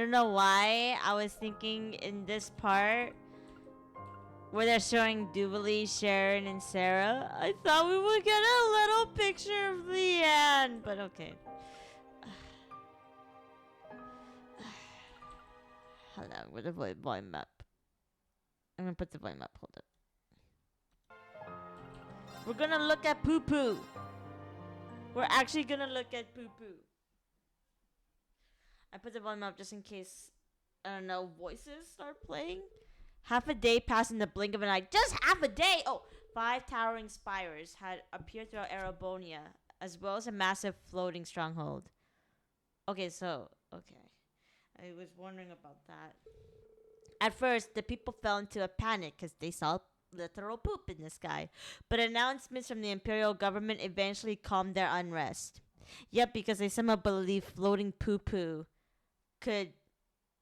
don't know why I was thinking in this part where they're showing Jubilee, Sharon, and Sarah. I thought we would get a little picture of Leanne, but okay. Hold on, with the volume up. I'm gonna put the volume up. Hold up. We're gonna look at poo poo. We're actually gonna look at poo poo. I put the volume up just in case, I don't know, voices start playing. Half a day passed in the blink of an eye. Just half a day! Oh, 5 towering spires had appeared throughout Erebonia, as well as a massive floating stronghold. Okay. I was wondering about that. At first, the people fell into a panic because they saw literal poop in the sky. But announcements from the imperial government eventually calmed their unrest. Yep, because they somehow believed floating poo-poo could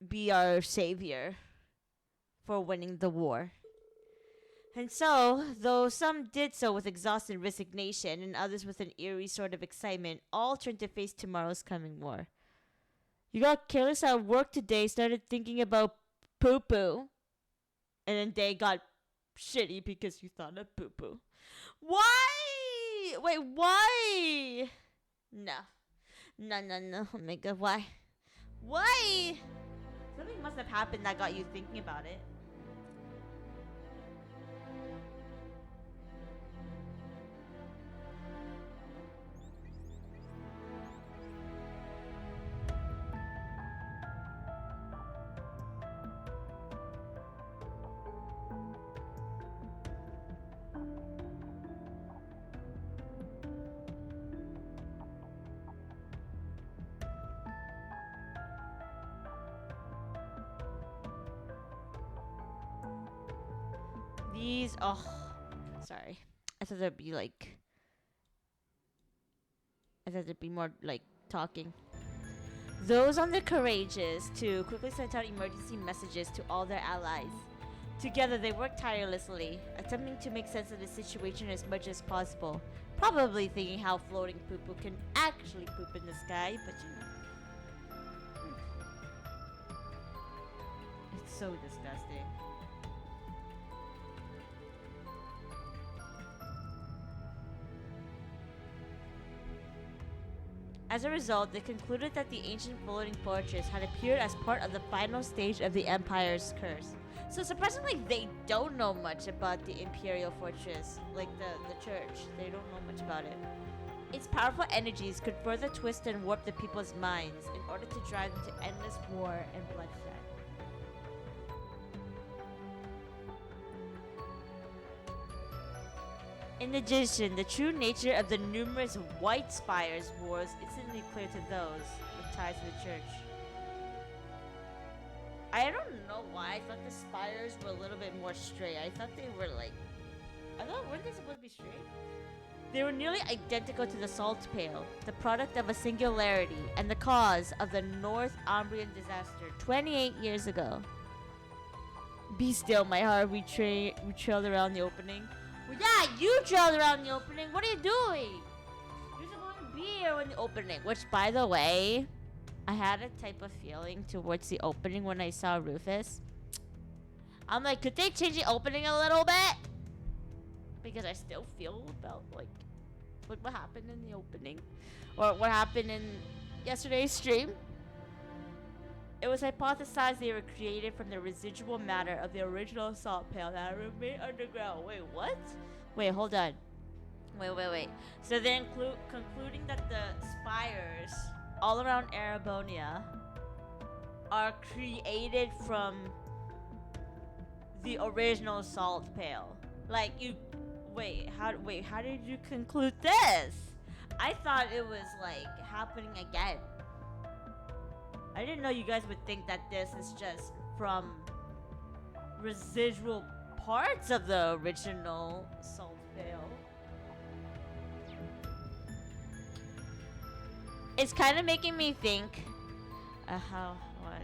be our savior for winning the war. And so, though some did so with exhausted resignation and others with an eerie sort of excitement, all turned to face tomorrow's coming war. You got careless at work today, started thinking about poo-poo, and then they got shitty because you thought of poo-poo. Why? Wait, why? No. No. Oh my god, why? Why? Something must have happened that got you thinking about it. These, oh, sorry. I thought there'd be like, I thought there'd be more like talking. Those on the courageous to quickly sent out emergency messages to all their allies. Together they worked tirelessly, attempting to make sense of the situation as much as possible. Probably thinking how floating poo-poo can actually poop in the sky, but you know. It's so disgusting. As a result, they concluded that the ancient floating fortress had appeared as part of the final stage of the Empire's curse. So surprisingly, they don't know much about the Imperial Fortress, like the church. They don't know much about it. Its powerful energies could further twist and warp the people's minds in order to drive them to endless war and bloodshed. In addition, the true nature of the numerous white spires was instantly clear to those with ties to the church. I don't know why I thought the spires were a little bit more straight. I thought they were like, weren't they supposed to be straight? They were nearly identical to the Salt Pail, the product of a singularity and the cause of the Northumbrian disaster 28 years ago. Be still, my heart. We trailed around the opening. Well, yeah, you trailed around the opening. What are you doing? You're supposed to be here in the opening. Which, by the way, I had a type of feeling towards the opening when I saw Rufus. I'm like, could they change the opening a little bit? Because I still feel about like what happened in the opening, or what happened in yesterday's stream. It was hypothesized they were created from the residual matter of the original salt pail that remained underground. Wait, what? Wait, hold on. Wait. So they're concluding that the spires all around Erebonia are created from the original salt pail. Like you, how did you conclude this? I thought it was like happening again. I didn't know you guys would think that this is just from residual parts of the original salt pail. It's kind of making me think. What?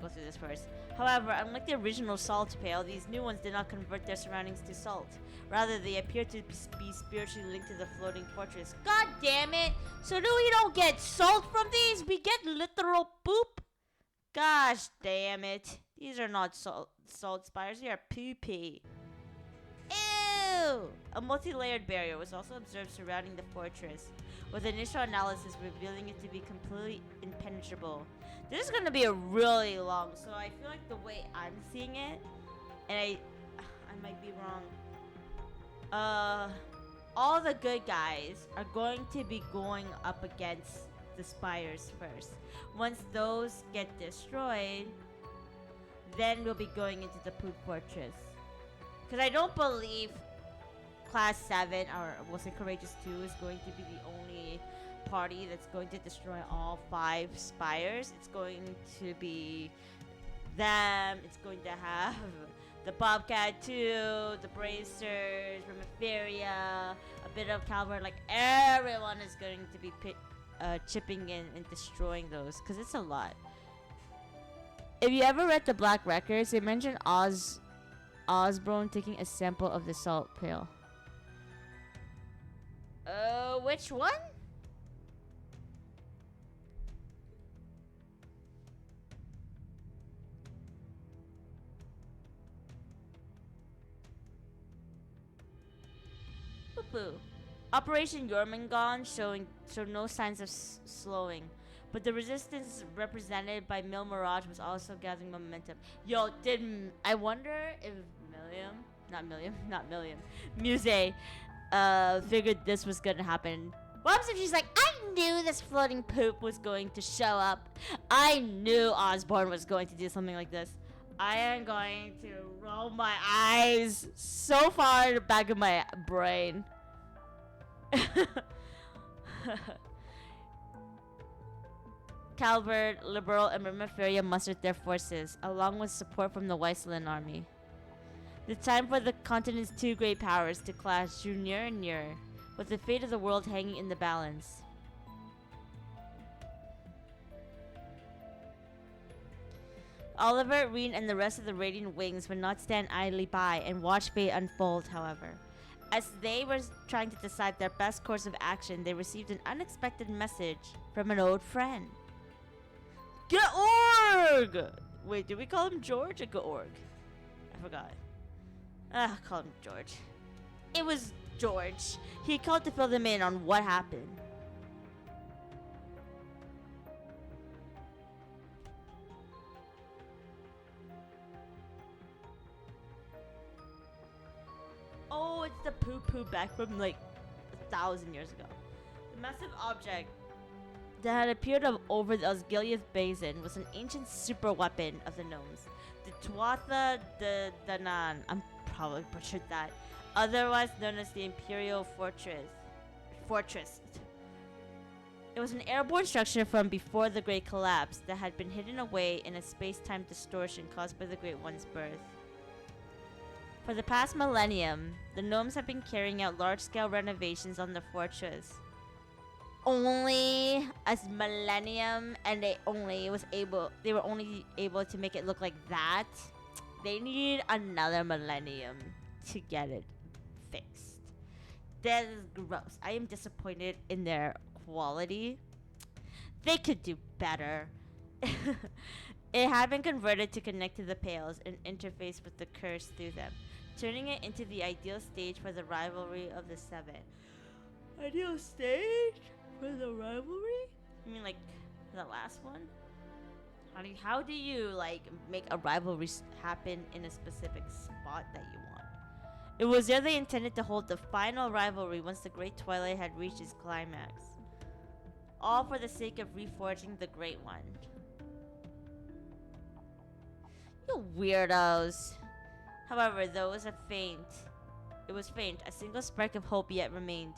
Go through this first. However, unlike the original salt pail, these new ones did not convert their surroundings to salt. Rather, they appear to be spiritually linked to the floating fortress. God damn it! So do we don't get salt from these? We get literal poop? Gosh damn it. These are not salt spires, they are poo-pee. Ew! A multi-layered barrier was also observed surrounding the fortress, with initial analysis revealing it to be completely impenetrable. This is gonna be a really long, so I feel like the way I'm seeing it, and I might be wrong. All the good guys are going to be going up against the spires first. Once those get destroyed, then we'll be going into the poop fortress. Because I don't believe Class 7, or we'll say Courageous 2, is going to be the only party that's going to destroy all 5 spires. It's going to be them. It's going to have the Bobcat 2, the Bracers, Remiferia, a bit of Calvert. Like, everyone is going to be chipping in and destroying those, because it's a lot. If you ever read the Black Records, they mentioned Osborn taking a sample of the salt pail. Which one? Poo-poo. Operation Jormungand showed no signs of slowing, but the resistance represented by Mil Mirage was also gathering momentum. Yo, I wonder if Muse figured this was gonna happen. What happens if she's like, I knew this floating poop was going to show up. I knew Osborn was going to do something like this. I am going to roll my eyes so far in the back of my brain. Calvert, Liberal, and Remiferia mustered their forces, along with support from the Weisselin army. The time for the continent's 2 great powers to clash drew nearer and nearer, with the fate of the world hanging in the balance. Oliver, Reen, and the rest of the Radiant Wings would not stand idly by and watch fate unfold, however. As they were trying to decide their best course of action, they received an unexpected message from an old friend. Georg! Wait, did we call him George or Georg? I forgot. I called him George. It was George. He called to fill them in on what happened. Oh, it's the poo-poo back from like 1,000 years ago. The massive object that had appeared over the Osgiliath Basin was an ancient super weapon of the gnomes, the Tuatha de Danann. I'm probably butchered that. Otherwise known as the Imperial Fortress. It was an airborne structure from before the Great Collapse that had been hidden away in a space-time distortion caused by the Great One's birth. For the past millennium, the gnomes have been carrying out large-scale renovations on the fortress. Only as millennium, and they were only able to make it look like that. They need another millennium to get it fixed. That is gross. I am disappointed in their quality. They could do better. It had been converted to connect to the pails and interface with the curse through them, turning it into the ideal stage for the rivalry of the 7. Ideal stage for the rivalry? You mean like the last one? How do you like make a rivalry happen in a specific spot that you want? It was there they intended to hold the final rivalry once the Great Twilight had reached its climax. All for the sake of reforging the Great One. You weirdos. However, though it was faint, a single spark of hope yet remained.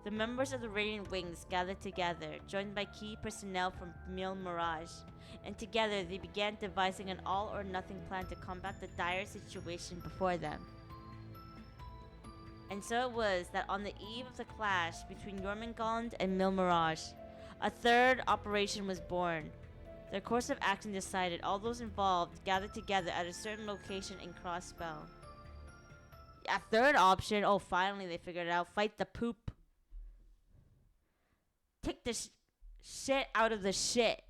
The members of the Radiant Wings gathered together, joined by key personnel from Mil Mirage, and together they began devising an all-or-nothing plan to combat the dire situation before them. And so it was that on the eve of the clash between Jormungand and Mil Mirage, a third operation was born. Their course of action decided, all those involved gathered together at a certain location and cross spell. A third option, oh finally they figured it out, fight the poop. Take the shit out of the shit.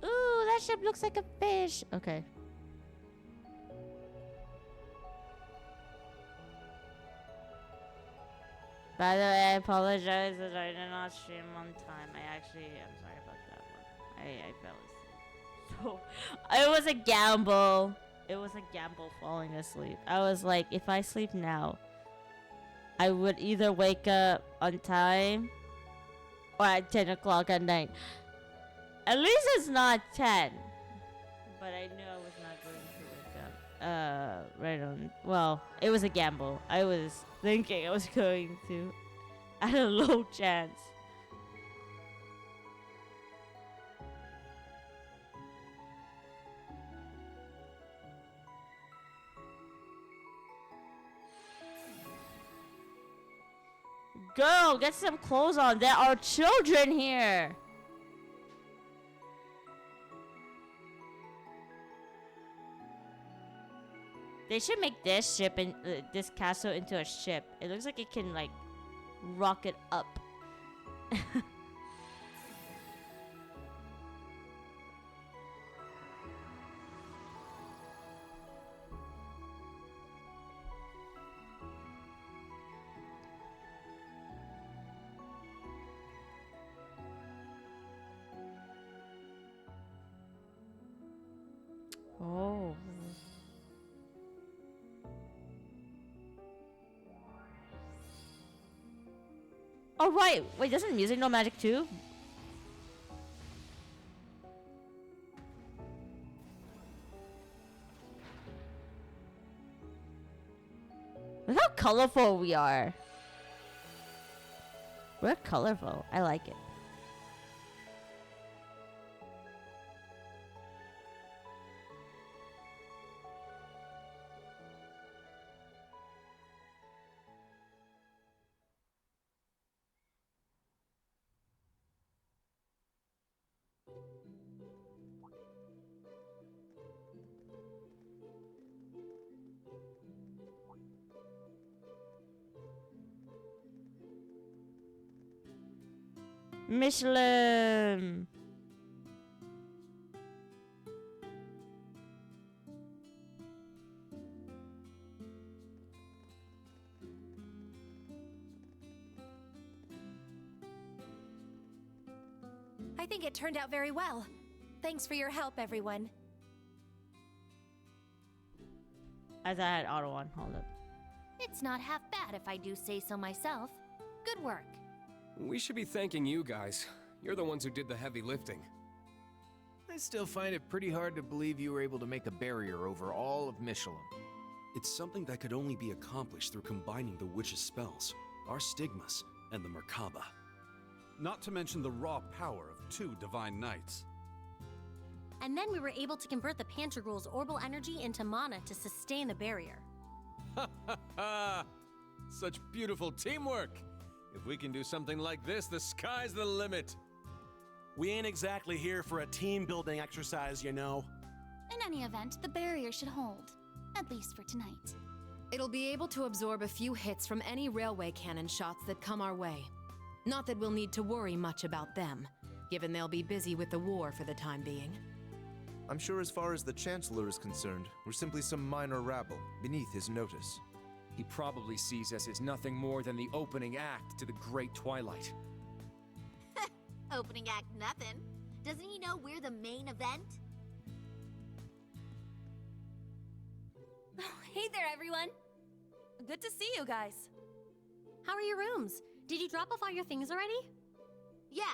Ooh, that ship looks like a fish. Okay. By the way, I apologize that I did not stream on time. I'm sorry about that one. I fell asleep. So, it was a gamble. It was a gamble falling asleep. I was like, if I sleep now, I would either wake up on time or at 10 o'clock at night. At least it's not 10. But I knew I was not going to wake up. Right on. Well, it was a gamble. I was thinking I was going to. I had a low chance. Girl, get some clothes on. There are children here. They should make this ship and this castle into a ship. It looks like it can like rocket up. Oh. Oh right. Wait, doesn't music know magic too? Look how colorful we are. We're colorful. I like it. Michelin. I think it turned out very well. Thanks for your help, everyone. I thought I had auto on. Hold up. It's not half bad if I do say so myself. Good work. We should be thanking you guys. You're the ones who did the heavy lifting. I still find it pretty hard to believe you were able to make a barrier over all of Michelin. It's something that could only be accomplished through combining the witch's spells, our stigmas, and the Merkaba. Not to mention the raw power of 2 divine knights. And then we were able to convert the Pantagruel's orbal energy into mana to sustain the barrier. Ha ha ha! Such beautiful teamwork! If we can do something like this, the sky's the limit! We ain't exactly here for a team-building exercise, you know. In any event, the barrier should hold. At least for tonight. It'll be able to absorb a few hits from any railway cannon shots that come our way. Not that we'll need to worry much about them, given they'll be busy with the war for the time being. I'm sure as far as the Chancellor is concerned, we're simply some minor rabble, beneath his notice. He probably sees us as nothing more than the opening act to the Great Twilight. Opening act nothing. Doesn't he know we're the main event? Oh, hey there, everyone. Good to see you guys. How are your rooms? Did you drop off all your things already? Yeah.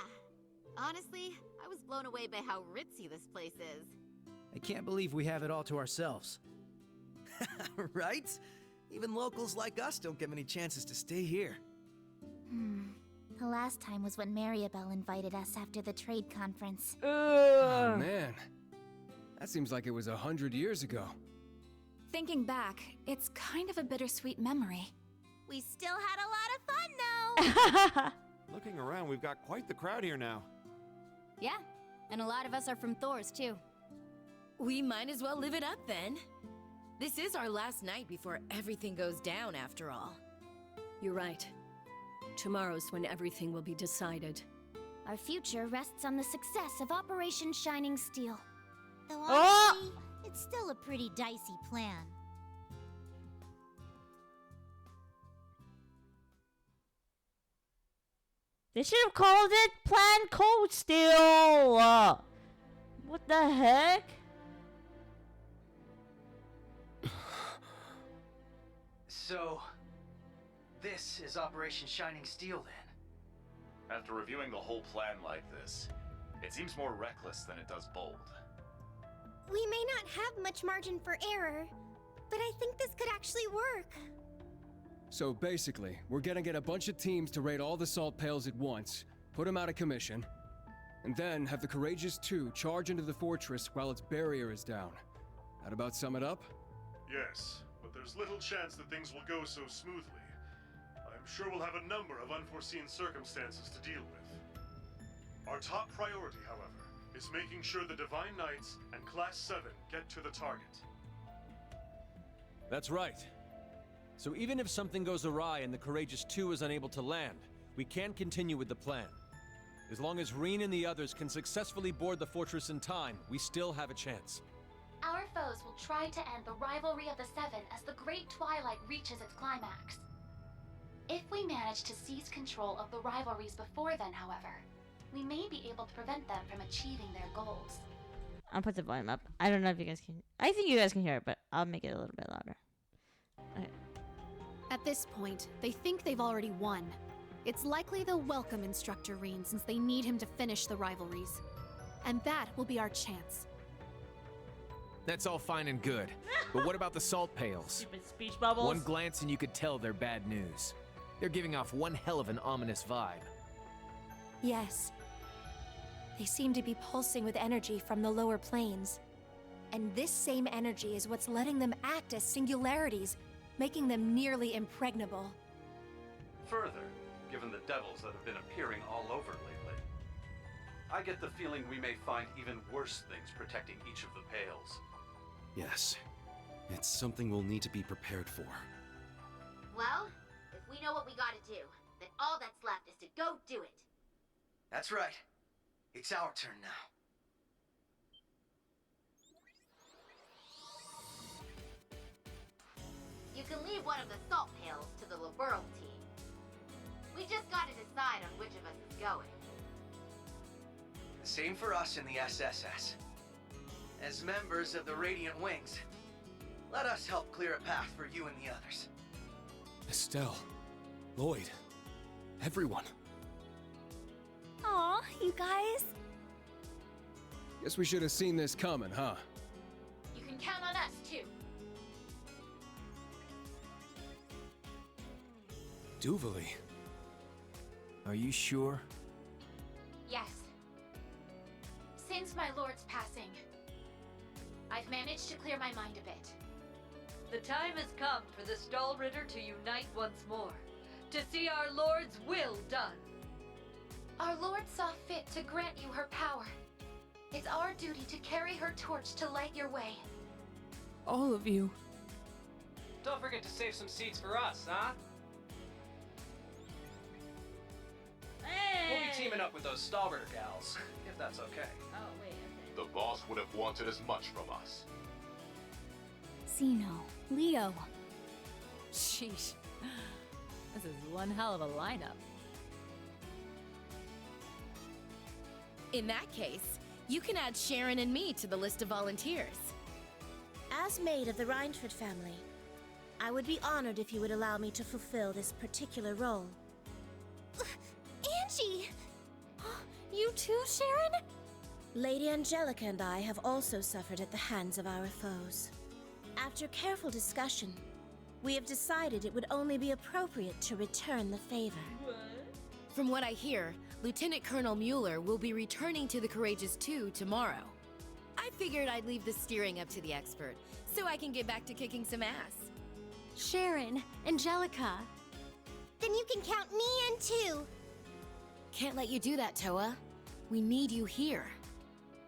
Honestly, I was blown away by how ritzy this place is. I can't believe we have it all to ourselves. Right? Even locals like us don't get many chances to stay here. The last time was when Mariabelle invited us after the trade conference. Oh, man. That seems like it was 100 years ago. Thinking back, it's kind of a bittersweet memory. We still had a lot of fun, though. Looking around, we've got quite the crowd here now. Yeah, and a lot of us are from Thor's, too. We might as well live it up then. This is our last night before everything goes down, after all. You're right. Tomorrow's when everything will be decided. Our future rests on the success of Operation Shining Steel. Though honestly, it's still a pretty dicey plan. They should have called it Plan Cold Steel. What the heck? So, this is Operation Shining Steel then? After reviewing the whole plan like this, it seems more reckless than it does bold. We may not have much margin for error, but I think this could actually work. So basically, we're gonna get a bunch of teams to raid all the salt pails at once, put them out of commission, and then have the Courageous 2 charge into the fortress while its barrier is down. That about sum it up? Yes, but there's little chance that things will go so smoothly. I'm sure we'll have a number of unforeseen circumstances to deal with. Our top priority, however, is making sure the Divine Knights and Class 7 get to the target. That's right. So even if something goes awry and the Courageous 2 is unable to land, we can continue with the plan. As long as Reen and the others can successfully board the fortress in time, we still have a chance. Our foes will try to end the rivalry of the Seven as the Great Twilight reaches its climax. If we manage to seize control of the rivalries before then, however, we may be able to prevent them from achieving their goals. I'll put the volume up. I don't know if you guys can. I think you guys can hear it, but I'll make it a little bit louder. Okay. At this point, they think they've already won. It's likely they'll welcome Instructor Reen since they need him to finish the rivalries. And that will be our chance. That's all fine and good. But what about the salt pails? Stupid speech bubbles. One glance and you could tell they're bad news. They're giving off one hell of an ominous vibe. Yes. They seem to be pulsing with energy from the lower planes. And this same energy is what's letting them act as singularities, making them nearly impregnable. Further, given the devils that have been appearing all over lately, I get the feeling we may find even worse things protecting each of the pails. Yes, it's something we'll need to be prepared for. Well, if we know what we gotta do, then all that's left is to go do it. That's right. It's our turn now. You can leave one of the salt pails to the Liberal team. We just gotta decide on which of us is going. Same for us in the SSS. As members of the Radiant Wings, let us help clear a path for you and the others. Estelle, Lloyd, everyone. Aw, you guys. Guess we should have seen this coming, huh? You can count on us, too. Duvali. Are you sure? Yes. Since my lord's passing, I've managed to clear my mind a bit. The time has come for the Stahlritter to unite once more, to see our lord's will done. Our lord saw fit to grant you her power. It's our duty to carry her torch to light your way. All of you. Don't forget to save some seats for us, huh? We'll be teaming up with those Stahlritter gals, if that's okay. Oh, wait, okay. The boss would have wanted as much from us. Zeno, Leo. Sheesh. This is one hell of a lineup. In that case, you can add Sharon and me to the list of volunteers. As maid of the Reinford family, I would be honored if you would allow me to fulfill this particular role. Angie! You too, Sharon? Lady Angelica and I have also suffered at the hands of our foes. After careful discussion, we have decided it would only be appropriate to return the favor. From what I hear, Lieutenant Colonel Mueller will be returning to the Courageous 2 tomorrow. I figured I'd leave the steering up to the expert, so I can get back to kicking some ass. Sharon, Angelica. Then you can count me in too. Can't let you do that, Toa. We need you here.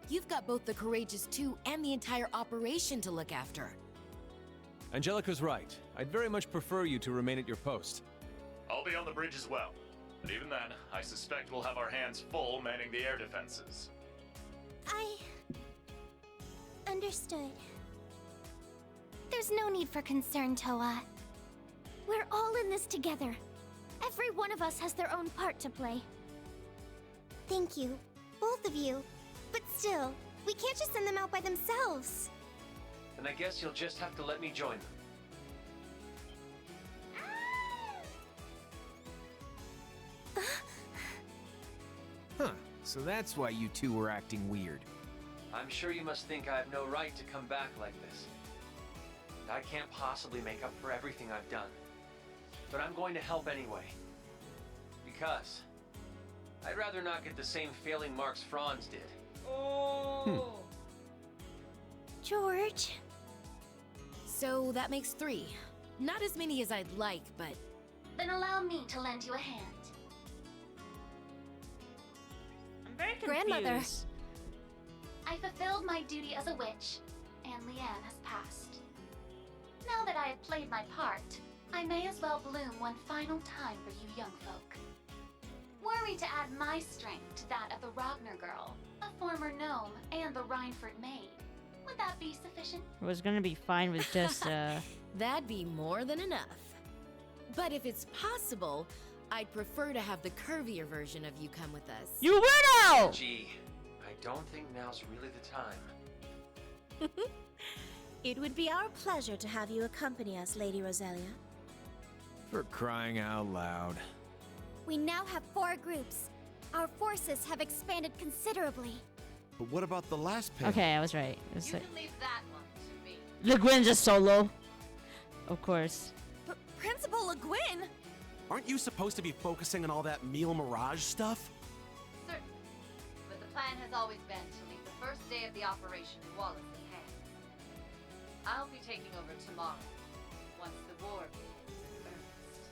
You've got both the Courageous 2 and the entire operation to look after. Angelica's right. I'd very much prefer you to remain at your post. I'll be on the bridge as well. But even then, I suspect we'll have our hands full manning the air defenses. I... understood. There's no need for concern, Toa. We're all in this together. Every one of us has their own part to play. Thank you, both of you. But still, we can't just send them out by themselves. Then I guess you'll just have to let me join them. Huh, so that's why you two were acting weird. I'm sure you must think I have no right to come back like this. And I can't possibly make up for everything I've done. But I'm going to help anyway. Because I'd rather not get the same failing marks Franz did. Oh. George. So that makes 3. Not as many as I'd like, but... Then allow me to lend you a hand. I'm very confused. Grandmother. I fulfilled my duty as a witch, and Leanne has passed. Now that I have played my part, I may as well bloom one final time for you young folk. Were we to add my strength to that of the Ragnar girl, a former gnome, and the Reinford maid, would that be sufficient? I was gonna be fine with just, That'd be more than enough. But if it's possible, I'd prefer to have the curvier version of you come with us. You weirdo! Gee, I don't think now's really the time. It would be our pleasure to have you accompany us, Lady Roselia. For crying out loud. We now have 4 groups. Our forces have expanded considerably. But what about the last panel? Okay, I was right. It was You like... can leave that one to me. Le Guin's just solo. Of course. Principal Le Guin? Aren't you supposed to be focusing on all that Meal Mirage stuff? Certainly. But the plan has always been to leave the first day of the operation in Wallace's hands. I'll be taking over tomorrow, once the war begins in earnest.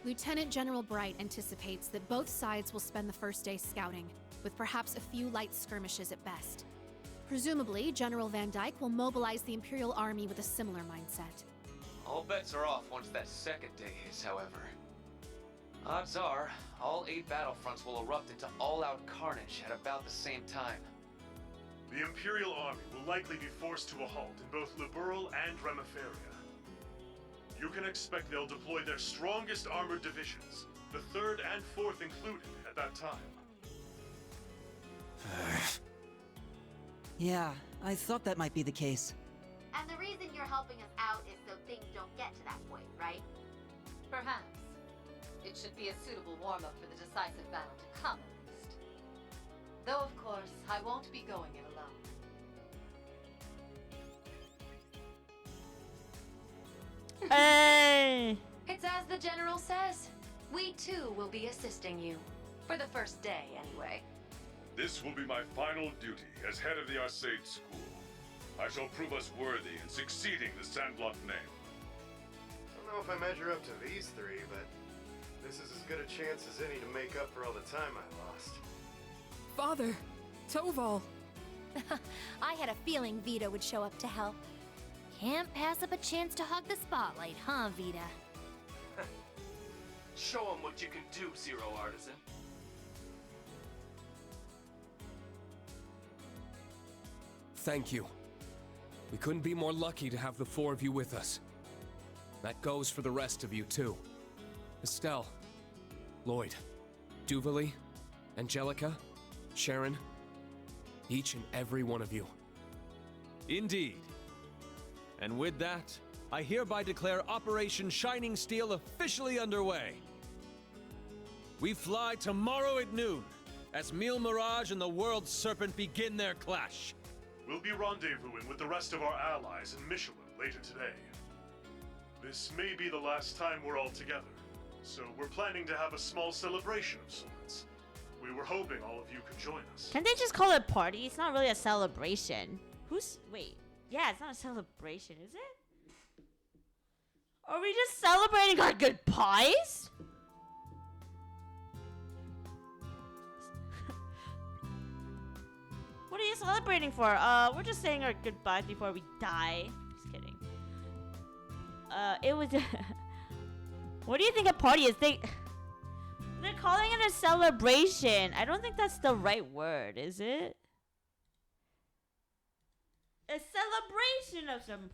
Lieutenant General Bright anticipates that both sides will spend the first day scouting, with perhaps a few light skirmishes at best. Presumably, General Van Dyke will mobilize the Imperial Army with a similar mindset. All bets are off once that second day hits, however. Odds are, all 8 battlefronts will erupt into all-out carnage at about the same time. The Imperial Army will likely be forced to a halt in both Liberl and Remiferia. You can expect they'll deploy their strongest armored divisions, the 3rd and 4th included, at that time. Yeah, I thought that might be the case. And the reason you're helping us out is so things don't get to that point, right? Perhaps. It should be a suitable warm-up for the decisive battle to come, at least. Though, of course, I won't be going it alone. Hey! It's as the General says. We too will be assisting you. For the first day, anyway. This will be my final duty as head of the Arcade School. I shall prove us worthy in succeeding the Sandblock name. I don't know if I measure up to these 3, but this is as good a chance as any to make up for all the time I lost. Father! Toval! I had a feeling Vita would show up to help. Can't pass up a chance to hog the spotlight, huh, Vita? Show 'em what you can do, Zero Artisan. Thank you. We couldn't be more lucky to have the 4 of you with us. That goes for the rest of you, too. Estelle, Lloyd, Duvalie, Angelica, Sharon, each and every one of you. Indeed. And with that, I hereby declare Operation Shining Steel officially underway. We fly tomorrow at noon, as Meal Mirage and the World Serpent begin their clash. We'll be rendezvousing with the rest of our allies in Michelin later today. This may be the last time we're all together, so we're planning to have a small celebration of sorts. We were hoping all of you could join us. Can't they just call it a party? It's not really a celebration. Wait. Yeah, it's not a celebration, is it? Are we just celebrating our good pies? What are you celebrating for? We're just saying our goodbyes before we die. Just kidding. It was... What do you think a party is? They're calling it a celebration. I don't think that's the right word, is it? A celebration of some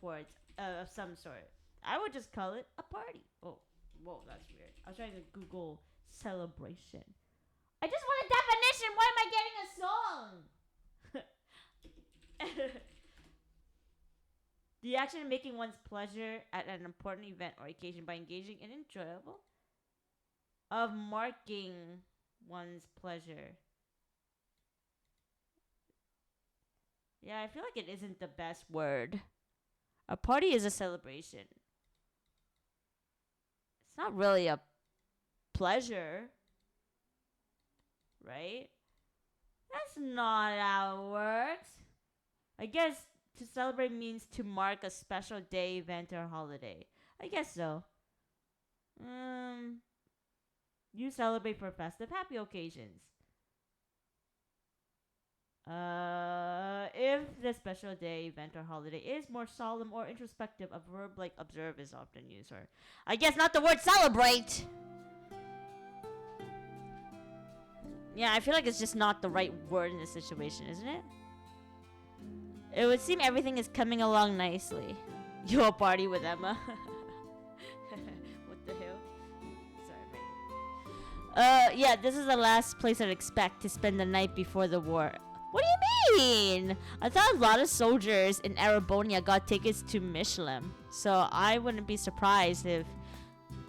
sort. I would just call it a party. Oh, whoa, that's weird. I was trying to Google celebration. I just want a definition. Why am I getting a song? The action of making one's pleasure at an important event or occasion by engaging in enjoyable of marking one's pleasure. Yeah, I feel like it isn't the best word. A party is a celebration. It's not really a pleasure, right? That's not how it works. I guess to celebrate means to mark a special day, event, or holiday. I guess so. You celebrate for festive, happy occasions. If the special day, event, or holiday is more solemn or introspective, a verb like observe is often used. Or I guess not the word celebrate. Yeah, I feel like it's just not the right word in this situation, isn't it? It would seem everything is coming along nicely. Your party with Emma. What the hell? Sorry. Yeah, this is the last place I'd expect to spend the night before the war. What do you mean? I thought a lot of soldiers in Arabonia got tickets to Michelin, so I wouldn't be surprised if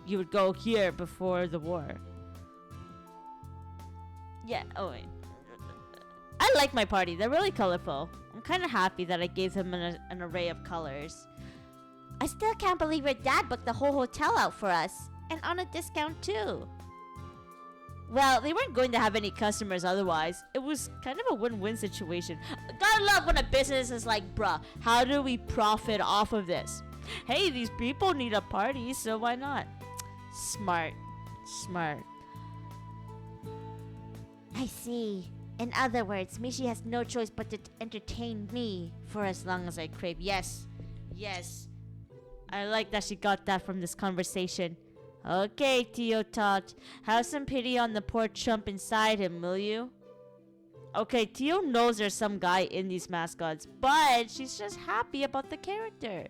you would go here before the war. Yeah, oh wait. I like my party. They're really colorful. I'm kind of happy that I gave them an array of colors. I still can't believe your dad booked the whole hotel out for us. And on a discount too. Well, they weren't going to have any customers otherwise. It was kind of a win-win situation. Gotta love when a business is like, bruh, how do we profit off of this? Hey, these people need a party, so why not? Smart. I see. In other words, Mishi has no choice but to entertain me for as long as I crave. Yes. I like that she got that from this conversation. Okay, Tio-Tot. Have some pity on the poor chump inside him, will you? Okay, Tio knows there's some guy in these mascots, but she's just happy about the character.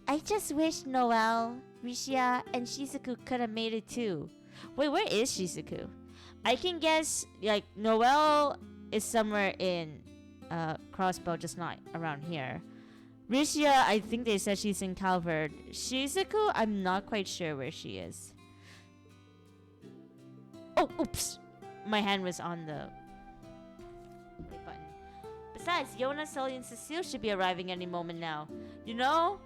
I just wish Noelle, Rishia, and Shizuku could have made it too. Wait, where is Shizuku? I can guess, like, Noelle is somewhere in Crossbow, just not around here. Rishia, I think they said she's in Calvert. Shizuku, I'm not quite sure where she is. Oh, oops! My hand was on the right button. Besides, Yona, Sully, and Cecile should be arriving any moment now. You know?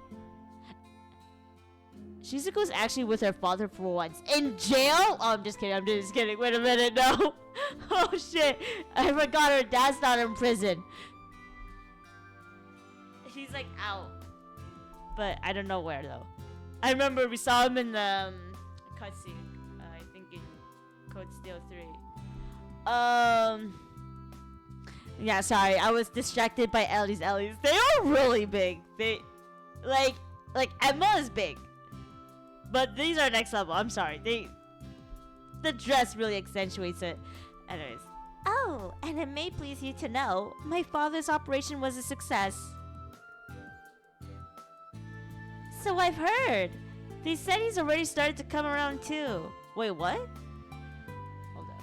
Shizuku's actually with her father for once. In jail? Oh, I'm just kidding. Wait a minute, no. Oh, shit. I forgot her dad's not in prison. He's, like, out. But I don't know where, though. I remember we saw him in the cutscene. I think in Code Steel 3. Yeah, sorry. I was distracted by Ellie's. They are really big. They... Like Emma is big. But these are next level. I'm sorry. The dress really accentuates it. Anyways. Oh, and it may please you to know, my father's operation was a success. So I've heard. They said he's already started to come around too. Wait, what? Hold on.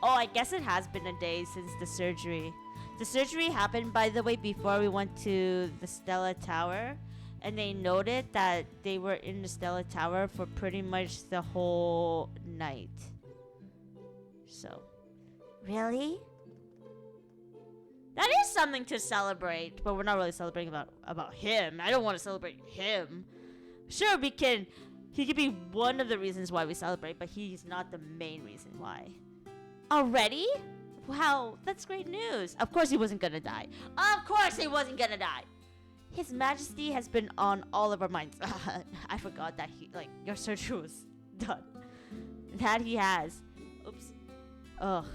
Oh, I guess it has been a day since the surgery. The surgery happened, by the way, before we went to the Stella Tower. And they noted that they were in the Stella Tower for pretty much the whole night. So, really? That is something to celebrate, but we're not really celebrating about him. I don't want to celebrate him. Sure, he could be one of the reasons why we celebrate, but he's not the main reason why. Already? Wow, that's great news. Of course he wasn't gonna die. Of course he wasn't gonna die. His Majesty has been on all of our minds. I forgot that your surgery was done. That he has. Oops. Ugh.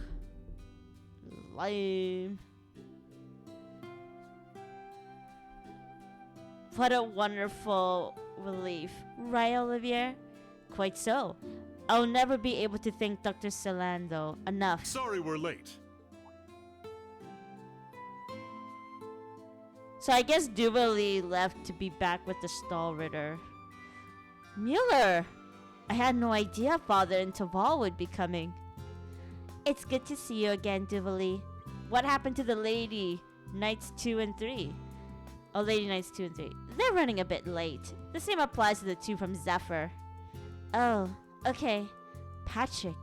Lame. What a wonderful relief. Right, Olivier? Quite so. I'll never be able to thank Dr. Solando enough. Sorry we're late. So I guess Duvali left to be back with the Stall Ritter. Mueller! I had no idea Father and Taval would be coming. It's good to see you again, Duvali. What happened to the Lady Knights 2 and 3? Oh, Lady Knights 2 and 3. They're running a bit late. The same applies to the two from Zephyr. Oh, okay. Patrick,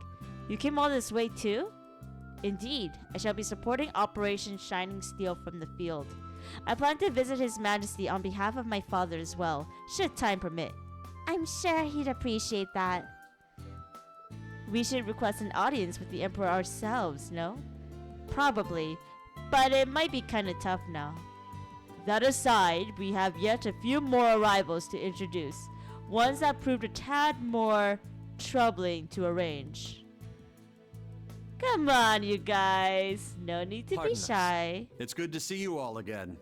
you came all this way too? Indeed, I shall be supporting Operation Shining Steel from the field. I plan to visit His Majesty on behalf of my father as well, should time permit. I'm sure he'd appreciate that. We should request an audience with the Emperor ourselves, no? Probably, but it might be kinda tough now. That aside, we have yet a few more arrivals to introduce, ones that proved a tad more troubling to arrange. Come on, you guys. No need to Pardon be us. shy. It's good to see you all again.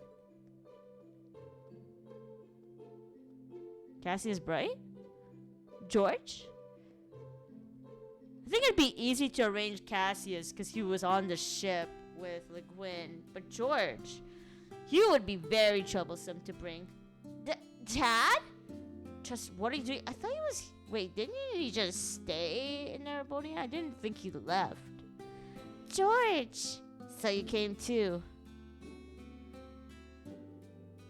Cassius Bright? George? I think it'd be easy to arrange Cassius because he was on the ship with Le Guin, but George, he would be very troublesome to bring. Dad? Just what are you doing? I thought he was. Wait, didn't he just stay in Erebonian? I didn't think he left. George! So you came too.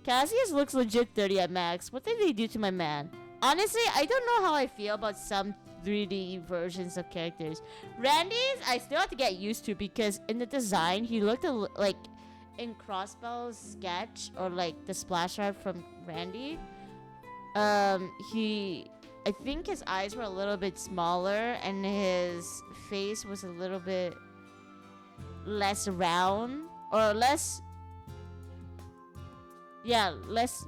Cassius looks legit 30 at max. What did they do to my man? Honestly, I don't know how I feel about some 3D versions of characters. Randy's, I still have to get used to because in the design, he looked like in Crossbell's sketch or like the splash art from Randy. I think his eyes were a little bit smaller and his face was a little bit less round or less. Yeah, less.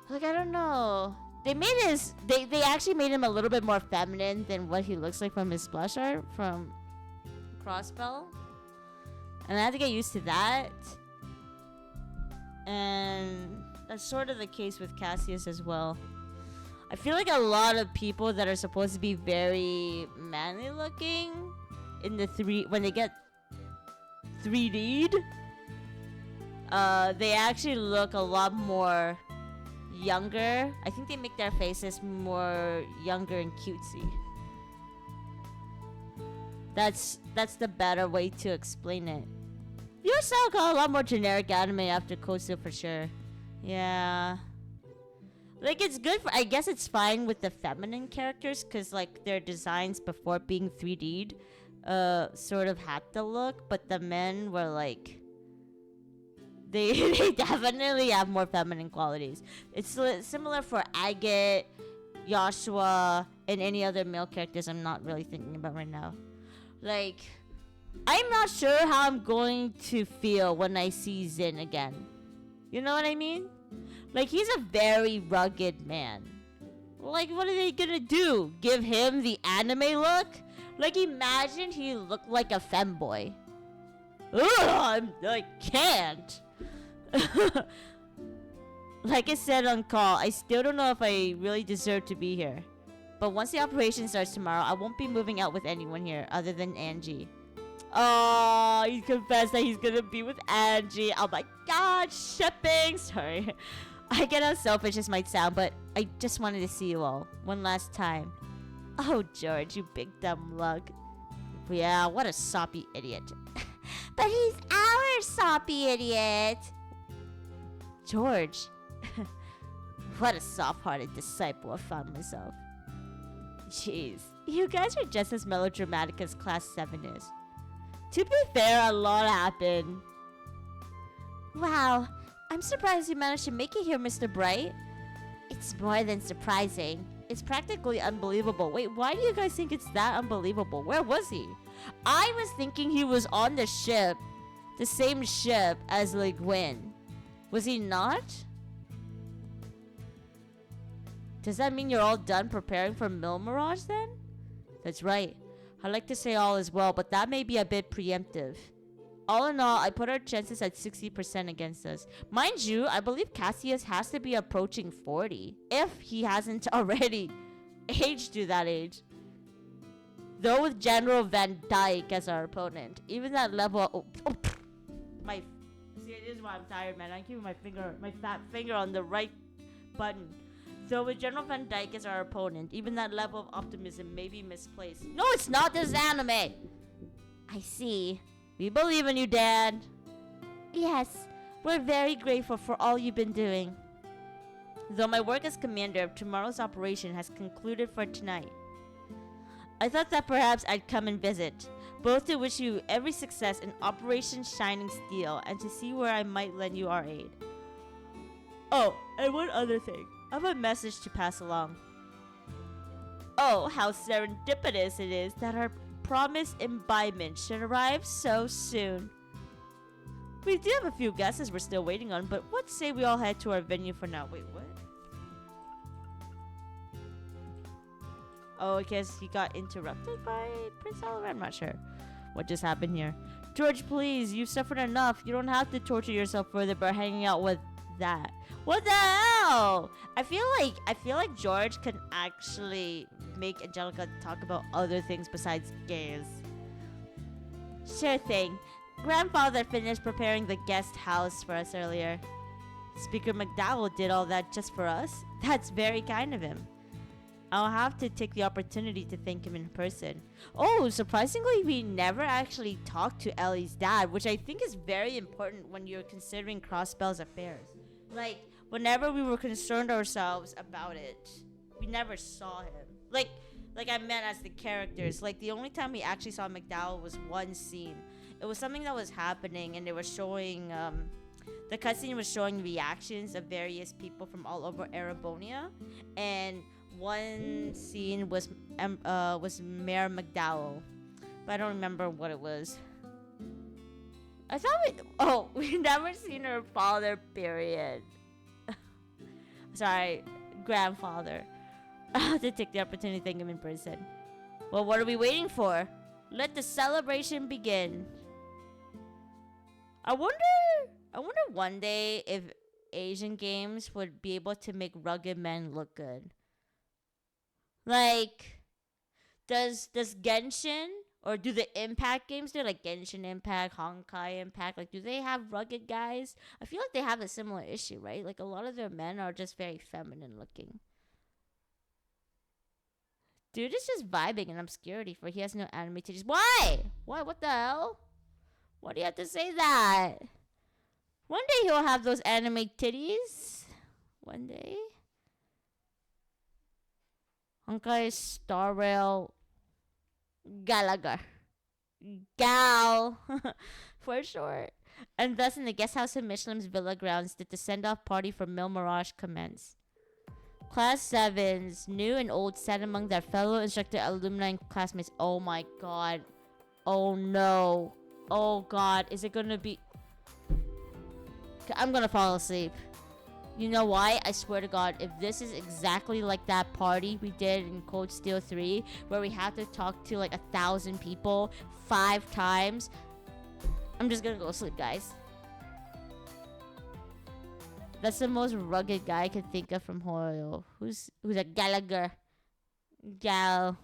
Like, I don't know. They actually made him a little bit more feminine than what he looks like from his splash art from Crossbell. And I had to get used to that. And that's sort of the case with Cassius as well. I feel like a lot of people that are supposed to be very manly looking in the when they get 3D'd, they actually look a lot more younger. I think they make their faces more younger and cutesy. That's the better way to explain it. Your style got a lot more generic anime after Kosu for sure. Yeah. Like, it's good for, I guess it's fine with the feminine characters because like their designs before being 3D'd sort of had the look, but the men were like they definitely have more feminine qualities. It's similar for Agate, Joshua, and any other male characters I'm not really thinking about right now. Like, I'm not sure how I'm going to feel when I see Zin again. You know what I mean? Like, he's a very rugged man. Like, what are they gonna do? Give him the anime look? Like, imagine he looked like a femboy. Ugh, I can't. Like I said on call, I still don't know if I really deserve to be here. But once the operation starts tomorrow, I won't be moving out with anyone here other than Angie. Oh, he confessed that he's gonna be with Angie. Oh my god, shipping! Sorry. I get how selfish this might sound, but I just wanted to see you all one last time. Oh, George, you big dumb lug. Yeah, what a soppy idiot. But he's our soppy idiot. George. What a soft-hearted disciple I found myself. Jeez, you guys are just as melodramatic as Class 7 is. To be fair, a lot happened. Wow, I'm surprised you managed to make it here, Mr. Bright. It's It's more than surprising. It's practically unbelievable. Wait, why do you guys think it's that unbelievable? Where was he? I was thinking he was on the ship. The same ship as Le Guin. Was he not? Does that mean you're all done preparing for Mil Mirage then? That's right. I'd like to say all is well, but that may be a bit preemptive. All in all, I put our chances at 60% against us. Mind you, I believe Cassius has to be approaching 40. If he hasn't already aged to that age. Though with General Van Dyke as our opponent. Even that level... My... See, this is why I'm tired, man. I'm keeping my fat finger on the right button. Though with General Van Dyke as our opponent, even that level of optimism may be misplaced. No, it's not this anime! I see. We believe in you, Dad. Yes, we're very grateful for all you've been doing. Though my work as commander of tomorrow's operation has concluded for tonight, I thought that perhaps I'd come and visit, both to wish you every success in Operation Shining Steel and to see where I might lend you our aid. Oh, and one other thing. I have a message to pass along. Oh, how serendipitous it is that our promised imbibement should arrive so soon. We do have a few guesses we're still waiting on, but what say we all head to our venue for now? Wait, what? Oh, I guess he got interrupted by Prince Oliver? I'm not sure what just happened here. George, please, you've suffered enough. You don't have to torture yourself further by hanging out with that. What the hell? I feel like George can actually make Angelica talk about other things besides games. Sure thing. Grandfather finished preparing the guest house for us earlier. Speaker McDowell did all that just for us. That's very kind of him. I'll have to take the opportunity to thank him in person. Oh, surprisingly, we never actually talked to Ellie's dad, which I think is very important when you're considering Crossbell's affairs. Like, whenever we were concerned ourselves about it, we never saw him. Like I meant as the characters. Like, the only time we actually saw McDowell was one scene. It was something that was happening, and they were showing, the cutscene was showing reactions of various people from all over Erebonia, and one scene was Mayor McDowell, but I don't remember what it was. I thought we never seen her father, period. Sorry, grandfather. I have to take the opportunity to thank him in person. Well, what are we waiting for? Let the celebration begin. I wonder one day if Asian games would be able to make rugged men look good. Like, does Genshin or do the Impact games do, like Genshin Impact, Honkai Impact, like, do they have rugged guys? I feel like they have a similar issue, right? Like, a lot of their men are just very feminine looking. Dude is just vibing in obscurity for he has no anime titties. Why? Why? What the hell? Why do you have to say that? One day he'll have those anime titties. One day. Honkai Star Rail Gallagher. Gal. For short. And thus in the guest house of Michelin's Villa grounds did the send-off party for Mil Mirage commence. Class 7s, new and old, sat among their fellow instructor, alumni, and classmates. Oh my god. Oh no. Oh god. Is it gonna be... I'm gonna fall asleep. You know why? I swear to god, if this is exactly like that party we did in Cold Steel 3, where we had to talk to like 1,000 people 5 times, I'm just gonna go to sleep, guys. That's the most rugged guy I could think of from Hoyo. Who's a Gallagher? Gallagher.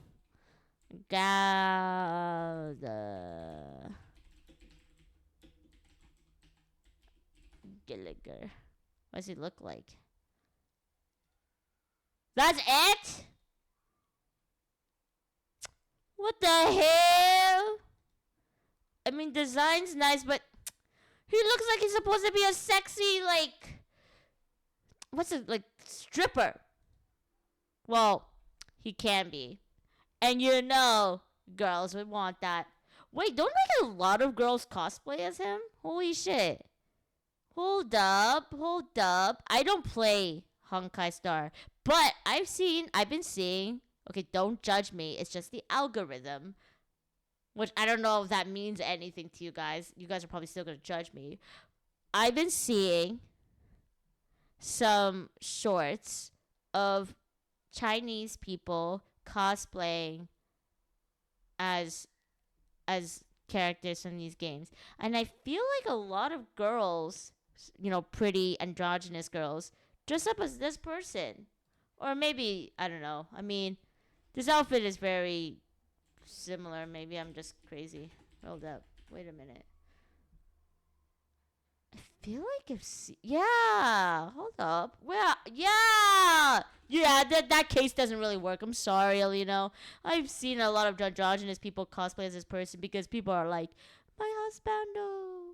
What does he look like? That's it? What the hell? I mean, design's nice, but he looks like he's supposed to be a sexy, like... What's it, like, stripper? Well, he can be. And you know, girls would want that. Wait, don't like a lot of girls cosplay as him? Holy shit. Hold up. I don't play Honkai Star. But I've been seeing, okay, don't judge me, it's just the algorithm. Which I don't know if that means anything to you guys. You guys are probably still gonna judge me. I've been seeing some shorts of Chinese people cosplaying as characters from these games. And I feel like a lot of girls, you know, pretty androgynous girls, dress up as this person. Or maybe, I don't know. I mean, this outfit is very similar. Maybe I'm just crazy. Hold up. Wait a minute. I feel like yeah. Hold up. Well, yeah. Yeah, that case doesn't really work. I'm sorry, Alino. I've seen a lot of androgynous people cosplay as this person because people are like, my husbando.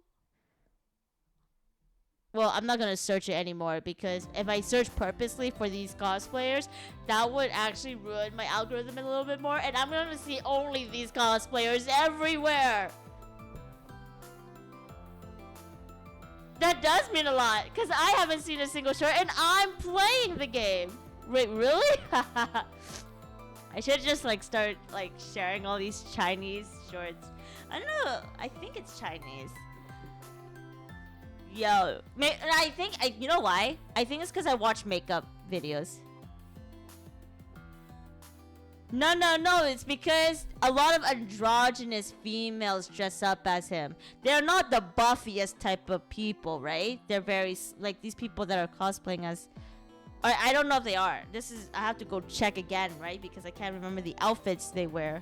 Well, I'm not gonna search it anymore because if I search purposely for these cosplayers, that would actually ruin my algorithm a little bit more, and I'm gonna see only these cosplayers everywhere. That does mean a lot because I haven't seen a single short, and I'm playing the game. Wait, really? I should just like start like sharing all these Chinese shorts. I don't know. I think it's Chinese. Yo, I think you know why? I think it's because I watch makeup videos. No. It's because a lot of androgynous females dress up as him. They're not the buffiest type of people, right? They're very like these people that are cosplaying as. I don't know if they are. I have to go check again, right? Because I can't remember the outfits they wear.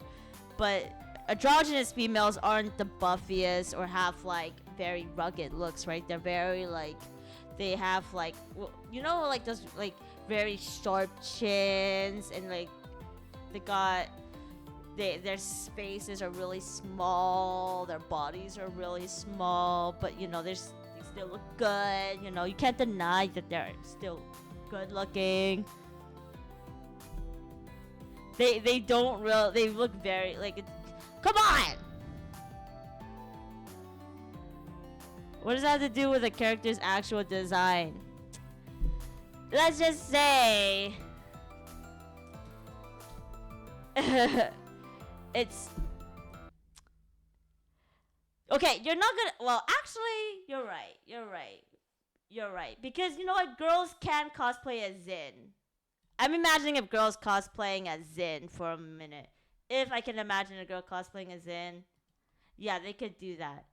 But androgynous females aren't the buffiest or have like very rugged looks, right? They're very like, they have like, you know, like those like very sharp chins, and like their faces are really small, their bodies are really small, but you know, they still look good. You know, you can't deny that they're still good looking. They look very like come on. What does that have to do with the character's actual design? Let's just say it's okay. You're not gonna. Well, actually, you're right. Because you know what? Girls can cosplay as Zin. I'm imagining if girls cosplaying as Zin for a minute. If I can imagine a girl cosplaying as Zin, yeah, they could do that.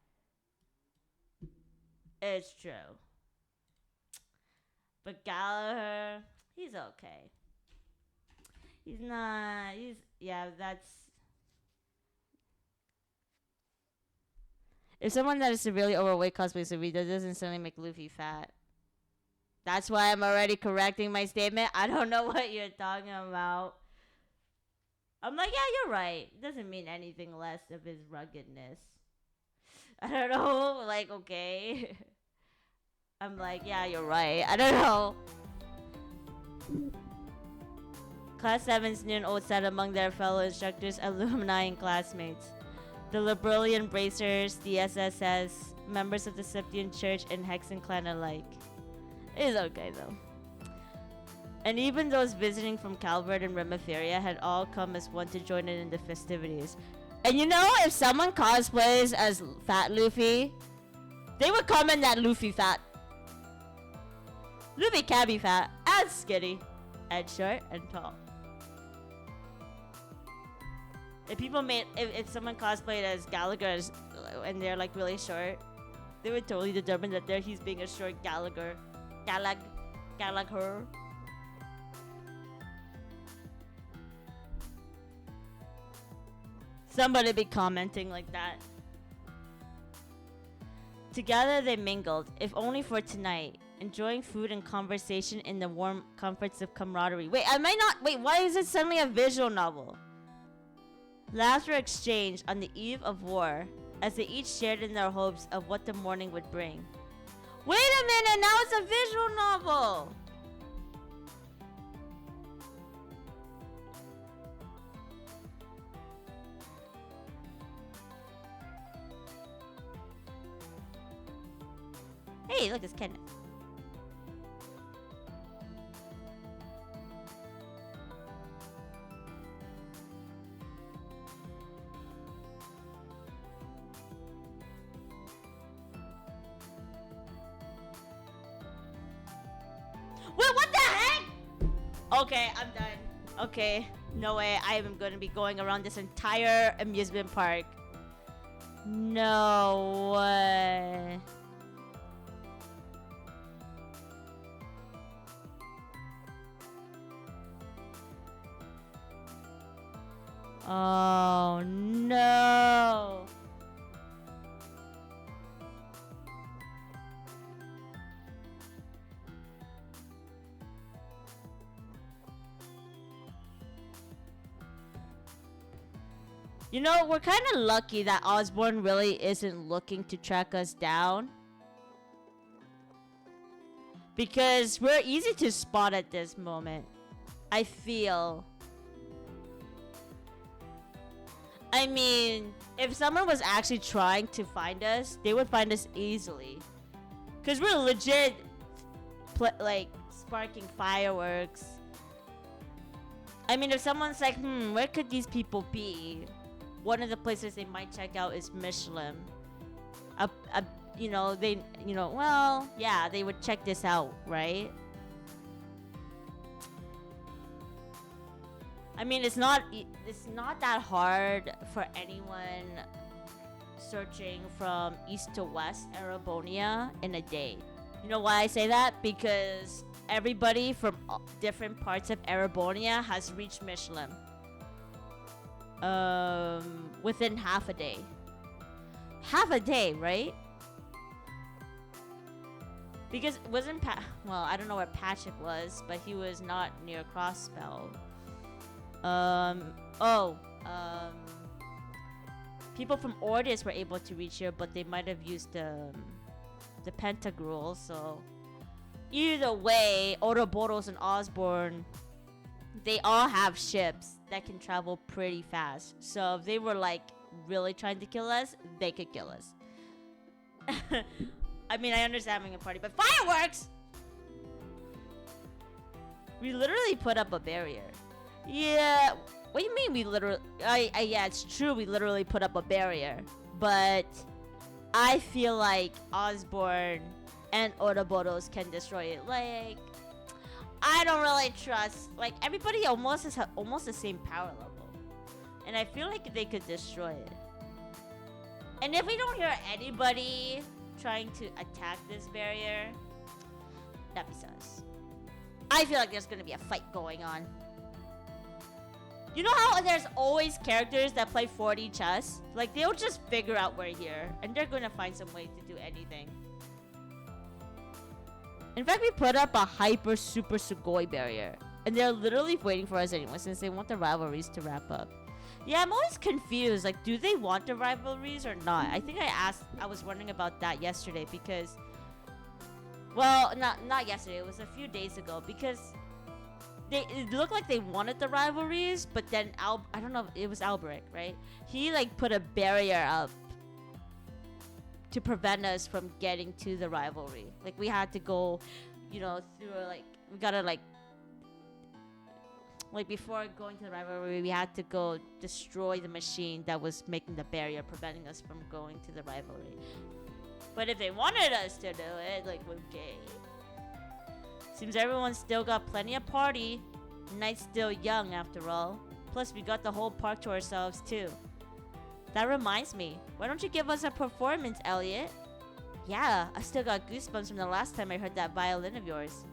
It's true. But Gallagher, he's okay. He's not. That's. If someone that is severely overweight cosplays Luffy, that doesn't suddenly make Luffy fat. That's why I'm already correcting my statement. I don't know what you're talking about. I'm like, yeah, you're right. It doesn't mean anything less of his ruggedness. I don't know. Like, okay. I'm like, yeah, you're right. I don't know. Class 7's new and old set among their fellow instructors, alumni, and classmates. The Liberalian Bracers, the SSS, members of the Septian Church, and Hexen clan alike. It is okay, though. And even those visiting from Calvert and Remiferia had all come as one to join in the festivities. And you know, if someone cosplays as Fat Luffy, they would comment that Luffy fat. Luffy can be fat, and skinny, and short, and tall. If someone cosplayed as Gallagher and they're like really short, they would totally determine that he's being a short Gallagher. Gallagher. Somebody be commenting like that. Together they mingled, if only for tonight, enjoying food and conversation in the warm comforts of camaraderie. Wait, why is it suddenly a visual novel? Laughter exchanged on the eve of war, as they each shared in their hopes of what the morning would bring. Wait a minute, now it's a visual novel! Hey, look, it's Kenneth. Wait, what the heck? Okay, I'm done. Okay, no way. I am gonna be going around this entire amusement park. No way. Oh no. You know, we're kind of lucky that Osborn really isn't looking to track us down. Because we're easy to spot at this moment. I feel. I mean, if someone was actually trying to find us, they would find us easily. Because we're legit, like, sparking fireworks. I mean, if someone's like, where could these people be? One of the places they might check out is Michelin. Well, yeah, they would check this out, right? I mean, it's not that hard for anyone searching from east to west Erebonia in a day. You know why I say that? Because everybody from different parts of Erebonia has reached Michelin. Within half a day. Half a day, right? Because it wasn't well, I don't know where Patrick was, but he was not near Crossbell. People from Ordis were able to reach here, but they might have used the Pentagruel, so either way, Ouroboros and Osborn, they all have ships that can travel pretty fast. So if they were like really trying to kill us, they could kill us. I mean, I understand having a party, but fireworks! We literally put up a barrier. Yeah, what do you mean we literally... yeah, it's true, we literally put up a barrier. But I feel like Osborn and Ouroboros can destroy it. Like, I don't really trust... Like, everybody almost has almost the same power level. And I feel like they could destroy it. And if we don't hear anybody trying to attack this barrier, that'd be sus. I feel like there's gonna be a fight going on. You know how there's always characters that play 4D chess? Like, they'll just figure out we're here, and they're gonna find some way to do anything. In fact, we put up a hyper super Sugoi barrier, and they're literally waiting for us anyway, since they want the rivalries to wrap up. Yeah, I'm always confused. Like, do they want the rivalries or not? I think I was wondering about that yesterday because... Well, not yesterday. It was a few days ago because... It looked like they wanted the rivalries, but then I don't know, it was Alberic, right? He like put a barrier up to prevent us from getting to the rivalry. Like, we had to go, through like, we gotta like before going to the rivalry, we had to go destroy the machine that was making the barrier, preventing us from going to the rivalry. But if they wanted us to do it, like, okay. Seems everyone's still got plenty of party. Night's still young after all. Plus, we got the whole park to ourselves too. That reminds me, why don't you give us a performance, Elliot? Yeah, I still got goosebumps from the last time I heard that violin of yours.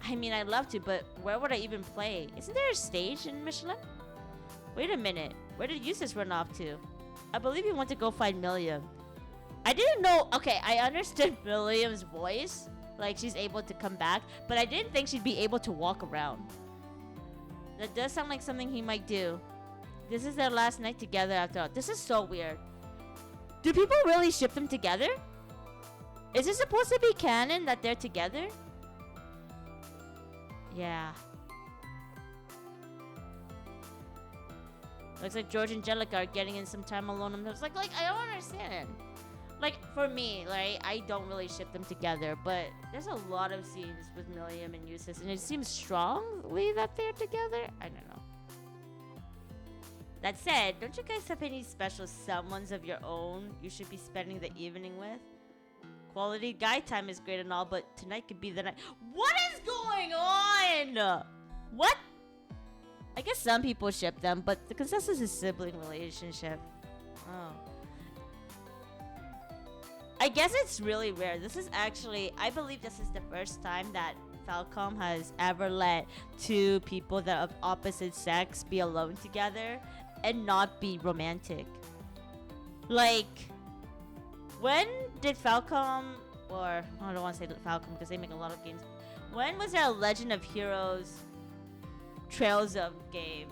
I mean, I'd love to, but where would I even play? Isn't there a stage in Michelin? Wait a minute, where did Eustace run off to? I believe he went to go find Milliam. I didn't know, okay, I understood Milliam's voice. Like, she's able to come back, but I didn't think she'd be able to walk around. That does sound like something he might do. This is their last night together after all. This is so weird. Do people really ship them together? Is it supposed to be canon that they're together? Yeah. Looks like George and Jellica are getting in some time alone themselves. Like, I don't understand. Like, for me, right, I don't really ship them together, but there's a lot of scenes with Milliam and Eustace, and it seems strongly that they're together. I don't know. That said, don't you guys have any special someones of your own you should be spending the evening with? quality guy time is great and all, but tonight could be the night. What is going on? What? I guess some people ship them, but the consensus is sibling relationship. Oh. I guess it's really rare. This is actually, I believe this is the first time that Falcom has ever let two people that are of opposite sex be alone together and not be romantic. Like, when did Falcom, or I don't want to say Falcom because they make a lot of games. When was there a Legend of Heroes Trails of game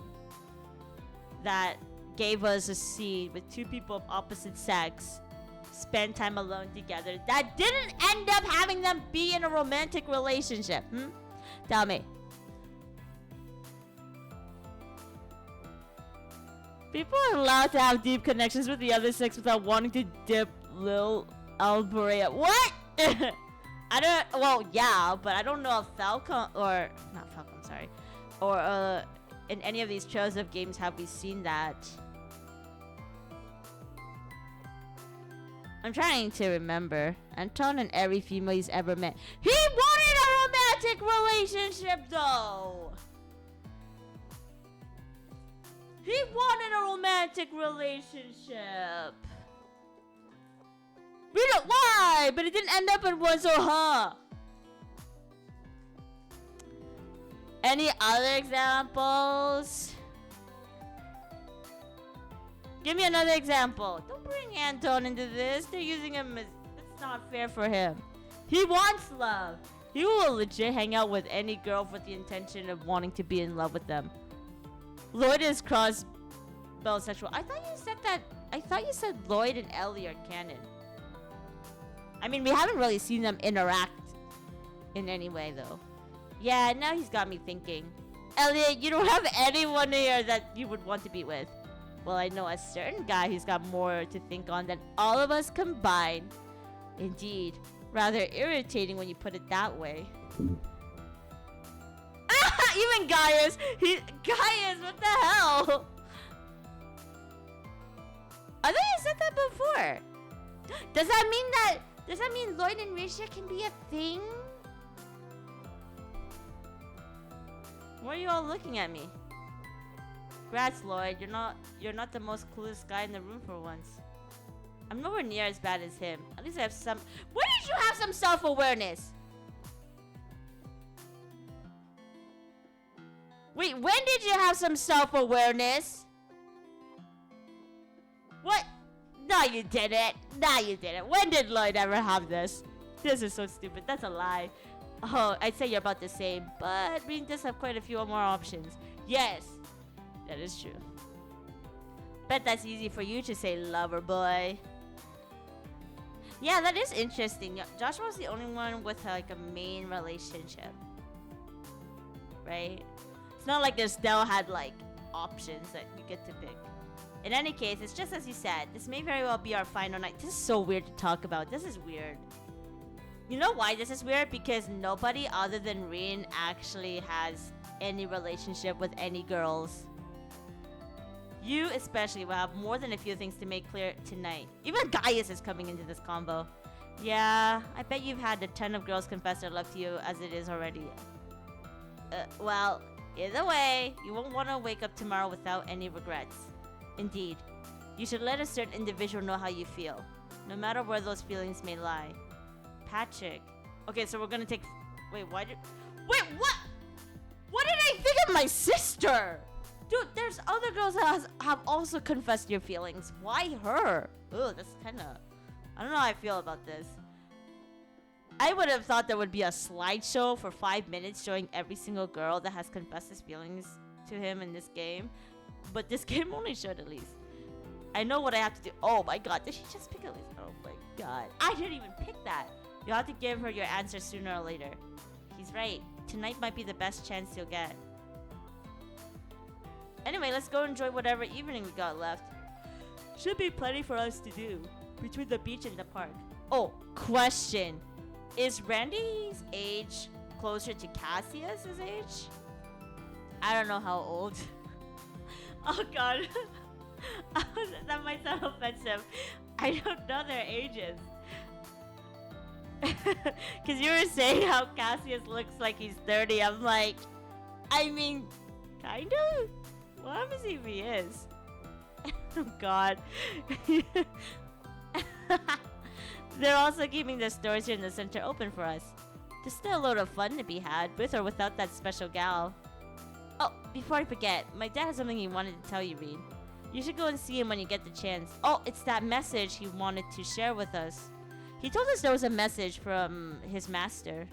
that gave us a scene with two people of opposite sex spend time alone together that didn't end up having them be in a romantic relationship? Tell me. People are allowed to have deep connections with the other sex without wanting to dip Lil Alberea. What? I don't. Well, yeah, but I don't know if Falcom or not Falcom. Sorry, or in any of these Trails of games have we seen that? I'm trying to remember. Anton and every female he's ever met. He wanted a romantic relationship, though. He wanted a romantic relationship. We don't why, but it didn't end up in one, so huh? Any other examples? Give me another example. Don't bring Anton into this. They're using him as... That's not fair for him. He wants love. He will legit hang out with any girl with the intention of wanting to be in love with them. Lloyd is cross-bisexual. I thought you said that... I thought you said Lloyd and Ellie are canon. I mean, we haven't really seen them interact in any way, though. Yeah, now he's got me thinking. Elliot, you don't have anyone here that you would want to be with. Well, I know a certain guy who's got more to think on than all of us combined. Indeed, rather irritating when you put it that way. Even Gaius! Gaius, what the hell? I thought you said that before. Does that mean Lloyd and Risha can be a thing? Why are you all looking at me? Congrats, Lloyd. You're not the most coolest guy in the room for once. I'm nowhere near as bad as him. At least I have some... When did you have some self-awareness? Wait, when did you have some self-awareness? What? No, you didn't. No, you didn't. When did Lloyd ever have this? This is so stupid. That's a lie. Oh, I'd say you're about the same, but we does have quite a few more options. Yes, that is true. Bet that's easy for you to say, lover boy. Yeah, that is interesting. Joshua was the only one with like a main relationship, right? It's not like Estelle had like options that you get to pick. In any case, it's just as you said. This may very well be our final night. This is so weird to talk about. This is weird. You know why this is weird? Because nobody other than Rin actually has any relationship with any girls. You especially will have more than a few things to make clear tonight. Even Gaius is coming into this combo. Yeah, I bet you've had a ton of girls confess their love to you as it is already. Well, either way, you won't want to wake up tomorrow without any regrets. Indeed, you should let a certain individual know how you feel, no matter where those feelings may lie. Patrick. Okay, so we're gonna take... Wait, why did... Wait, what? What did I think of my sister? Dude, there's other girls that have also confessed your feelings. Why her? Ugh, that's kinda... I don't know how I feel about this. I would have thought there would be a slideshow for 5 minutes showing every single girl that has confessed his feelings to him in this game. But this game only showed Elise. I know what I have to do. Oh my god, did she just pick Elise? Oh my god. I didn't even pick that. You'll have to give her your answer sooner or later. He's right. Tonight might be the best chance you'll get. Anyway, let's go enjoy whatever evening we got left. Should be plenty for us to do between the beach and the park. Oh, question. Is Randy's age closer to Cassius's age? I don't know how old. Oh god. That might sound offensive. I don't know their ages. Because you were saying how Cassius looks like he's 30. I'm like, I mean, kind of? What happens if he is? Oh god. They're also keeping the stores here in the center open for us. There's still a load of fun to be had, with or without that special gal. Oh, before I forget, my dad has something he wanted to tell you, Reed. You should go and see him when you get the chance. Oh, it's that message he wanted to share with us. He told us there was a message from his master.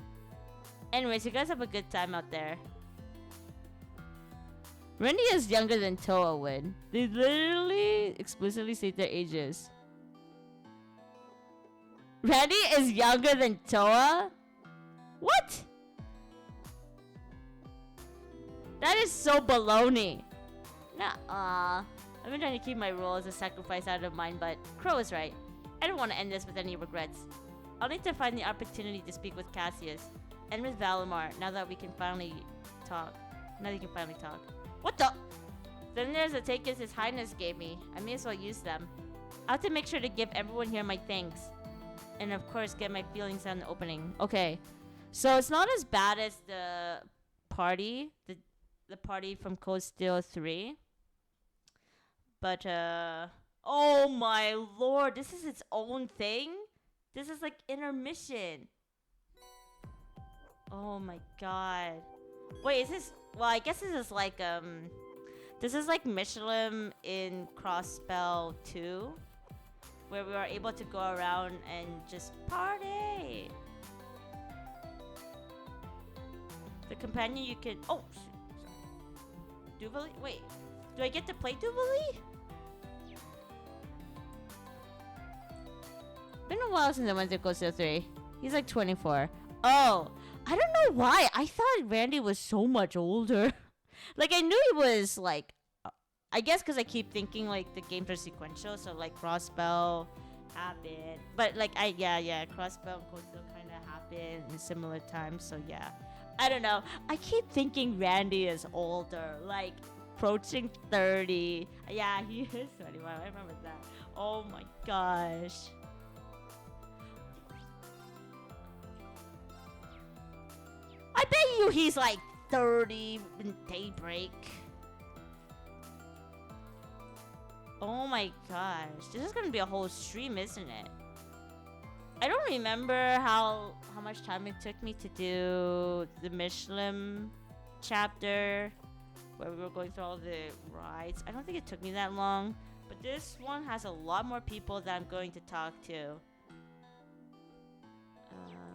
Anyways, you guys have a good time out there. Randy is younger than Toa would. They literally explicitly state their ages. Randy is younger than Toa? What? That is so baloney. Nuh-uh. I've been trying to keep my role as a sacrifice out of mind, but Crow is right. I don't want to end this with any regrets. I'll need to find the opportunity to speak with Cassius and with Valimar now that we can finally talk. Now that you can finally talk. What the? Then there's the tickets His Highness gave me. I may as well use them. I'll have to make sure to give everyone here my thanks. And of course, get my feelings on the opening. Okay. So it's not as bad as the party. The party from Code Steel 3. But, oh my lord. This is its own thing? This is like intermission. Oh my god. Wait, is this... Well, I guess this is like, this is like Michelin in Crossspell 2, where we are able to go around and just party. The companion you can... Oh, shoot. Duvalie? Wait, do I get to play Duvalie? Been a while since I went to Costa 3. He's like 24. Oh, I don't know why. I thought Randy was so much older. Like, I knew he was, like... I guess because I keep thinking, like, the games are sequential. So, like, Crossspell happened. But, like, yeah. Crossspell and Coastal kind of happened in similar times. So, yeah. I don't know. I keep thinking Randy is older. Like, approaching 30. Yeah, he is 21. I remember that. Oh, my gosh. I bet you he's like 30 in Daybreak. Oh my gosh. This is gonna be a whole stream, isn't it? I don't remember how much time it took me to do the Michelin chapter where we were going through all the rides. I don't think it took me that long. But this one has a lot more people that I'm going to talk to.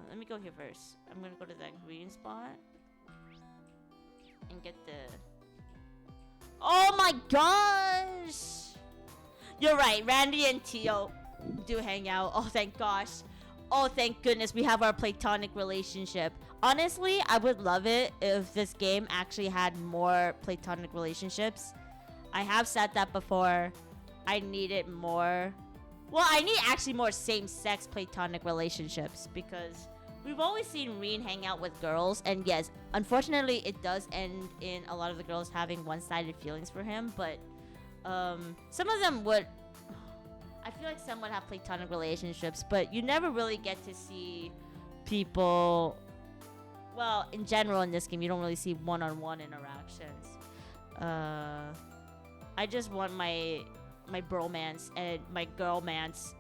Let me go here first. I'm gonna go to that green spot and get the... Oh my gosh! You're right, Randy and Tio do hang out. Oh, thank gosh. Oh, thank goodness we have our platonic relationship. Honestly, I would love it if this game actually had more platonic relationships. I have said that before. I need it more. Well, I need actually more same-sex platonic relationships because... We've always seen Reen hang out with girls, and yes, unfortunately, it does end in a lot of the girls having one-sided feelings for him, but some of them would... I feel like some would have platonic relationships, but you never really get to see people... Well, in general in this game, you don't really see one-on-one interactions. I just want my bromance and my girlmance.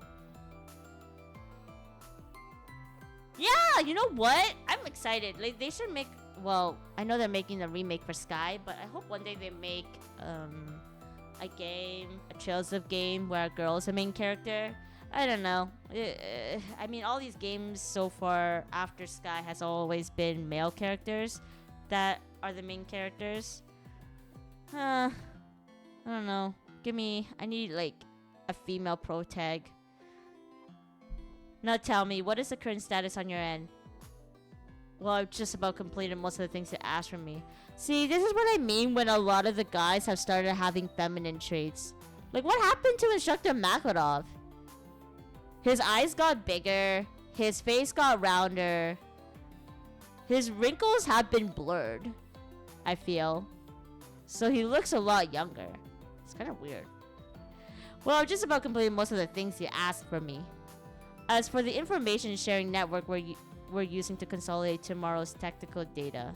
Yeah, you know what? I'm excited. Like, they should make... Well, I know they're making a remake for Sky, but I hope one day they make a game, a Trails of game where a girl is the main character. I don't know. I mean, all these games so far after Sky has always been male characters that are the main characters. I don't know. I need, like, a female pro tag. Now tell me, what is the current status on your end? Well, I've just about completed most of the things you asked from me. See, this is what I mean when a lot of the guys have started having feminine traits. Like, what happened to Instructor Makarov? His eyes got bigger. His face got rounder. His wrinkles have been blurred, I feel. So he looks a lot younger. It's kind of weird. Well, I've just about completed most of the things you asked from me. As for the information sharing network we're using to consolidate tomorrow's tactical data,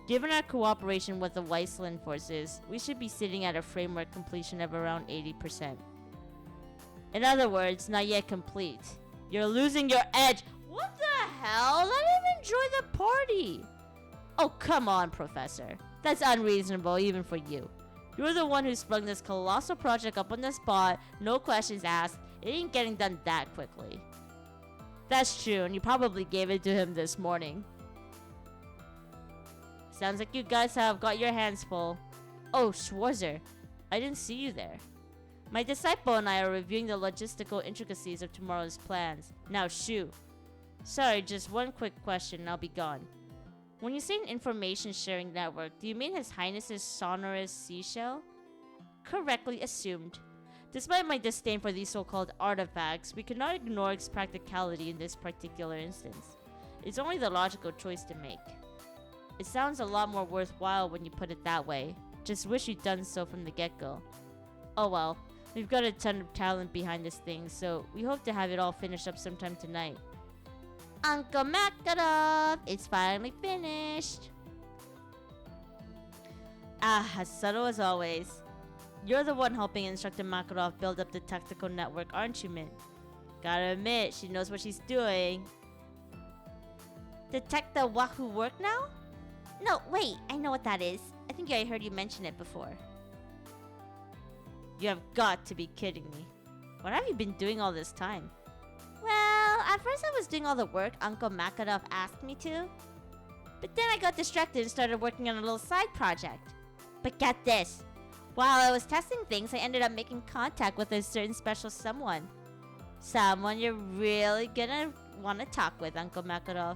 given our cooperation with the Weissland forces, we should be sitting at a framework completion of around 80%. In other words, not yet complete. You're losing your edge. What the hell? Let him enjoy the party. Oh, come on, Professor. That's unreasonable even for you. You're the one who sprung this colossal project up on the spot, no questions asked. It ain't getting done that quickly. That's true, and you probably gave it to him this morning. Sounds like you guys have got your hands full. Oh, Schwarzer, I didn't see you there. My disciple and I are reviewing the logistical intricacies of tomorrow's plans. Now, shoo. Sorry, just one quick question and I'll be gone. When you say an information sharing network, do you mean His Highness's sonorous seashell? Correctly assumed. Despite my disdain for these so-called artifacts, we cannot ignore its practicality in this particular instance. It's only the logical choice to make. It sounds a lot more worthwhile when you put it that way. Just wish you'd done so from the get-go. Oh well, we've got a ton of talent behind this thing, so we hope to have it all finished up sometime tonight. Uncle Makarov, it's finally finished. Ah, as subtle as always. You're the one helping Instructor Makarov build up the tactical network, aren't you, Mint? Gotta admit, she knows what she's doing. Detect the Wahoo work now? No, wait, I know what that is. I think I heard you mention it before. You have got to be kidding me. What have you been doing all this time? Well, at first I was doing all the work Uncle Makarov asked me to. But then I got distracted and started working on a little side project. But get this. While I was testing things, I ended up making contact with a certain special someone. Someone you're really gonna want to talk with, Uncle Makarov.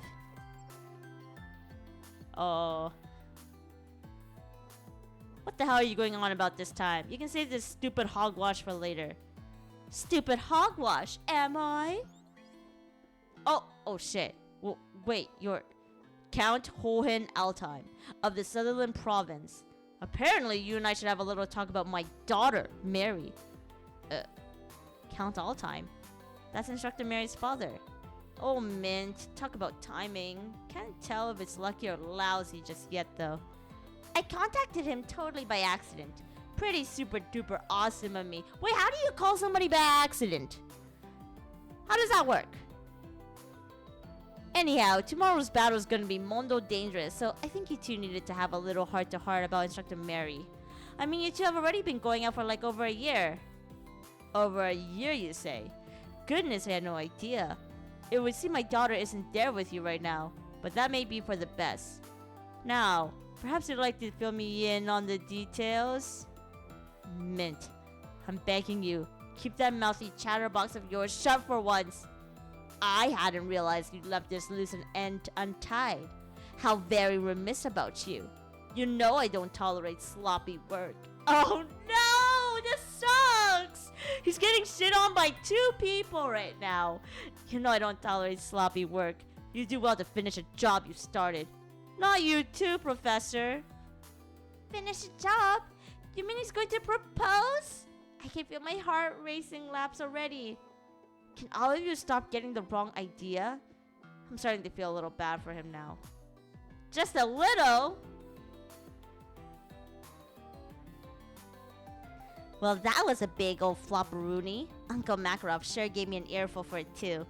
Oh. What the hell are you going on about this time? You can save this stupid hogwash for later. Stupid hogwash, am I? Oh shit. Well, wait, you're Count Hohen Altheim of the Sutherland province. Apparently, you and I should have a little talk about my daughter, Mary. Count Altheim? That's Instructor Mary's father. Oh, Mint, talk about timing. Can't tell if it's lucky or lousy just yet, though. I contacted him totally by accident. Pretty super duper awesome of me. Wait, how do you call somebody by accident? How does that work? Anyhow, tomorrow's battle is gonna be mondo dangerous, so I think you two needed to have a little heart-to-heart about Instructor Mary. I mean, you two have already been going out for like over a year. Over a year, you say? Goodness, I had no idea. It would seem my daughter isn't there with you right now, but that may be for the best. Now, perhaps you'd like to fill me in on the details? Mint, I'm begging you, keep that mouthy chatterbox of yours shut for once. I hadn't realized you'd left this loose and untied. How very remiss about you. You know I don't tolerate sloppy work. Oh no, this sucks! He's getting shit on by 2 people right now. You know I don't tolerate sloppy work. You do well to finish a job you started. Not you too, Professor. Finish a job? You mean he's going to propose? I can feel my heart racing laps already. Can all of you stop getting the wrong idea? I'm starting to feel a little bad for him now. Just a little? Well, that was a big old flopperoonie. Uncle Makarov sure gave me an earful for it too.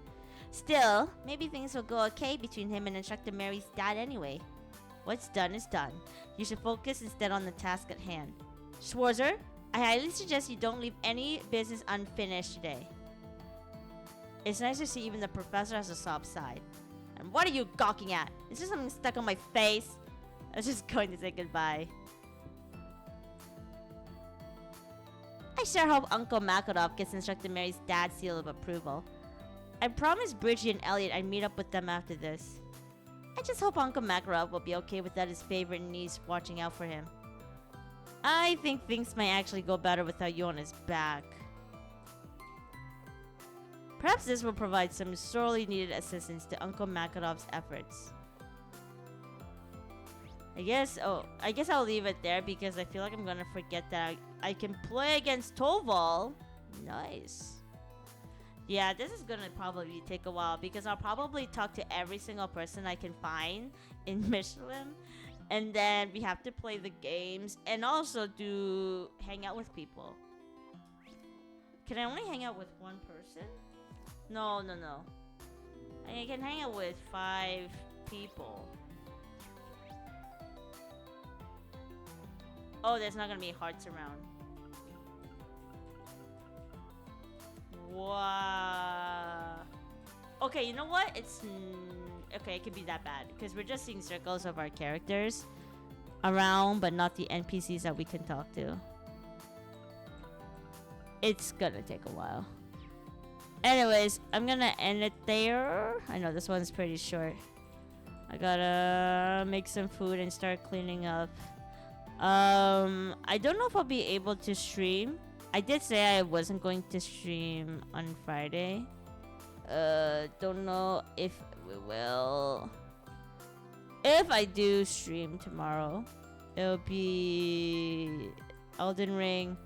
Still, maybe things will go okay between him and Instructor Mary's dad anyway. What's done is done. You should focus instead on the task at hand. Schwarzer, I highly suggest you don't leave any business unfinished today. It's nice to see even the professor has a soft side. And what are you gawking at? Is there something stuck on my face? I was just going to say goodbye. I sure hope Uncle Makarov gets Instructor Mary's dad's seal of approval. I promised Bridgie and Elliot I'd meet up with them after this. I just hope Uncle Makarov will be okay without his favorite niece watching out for him. I think things might actually go better without you on his back. Perhaps this will provide some sorely needed assistance to Uncle Makarov's efforts. I guess I'll leave it there because I feel like I'm gonna forget that I can play against Toval. Nice. Yeah, this is gonna probably take a while because I'll probably talk to every single person I can find in Michelin, and then we have to play the games and also do hang out with people. Can I only hang out with one person? No. I can hang out with 5 people. Oh, there's not gonna be hearts around. Wow. Okay, you know what? It's okay. It could be that bad because we're just seeing circles of our characters around, but not the NPCs that we can talk to. It's gonna take a while. Anyways, I'm gonna end it there. I know this one's pretty short. I gotta make some food and start cleaning up. I don't know if I'll be able to stream. I did say I wasn't going to stream on Friday. Don't know if we will. If I do stream tomorrow, it'll be Elden Ring.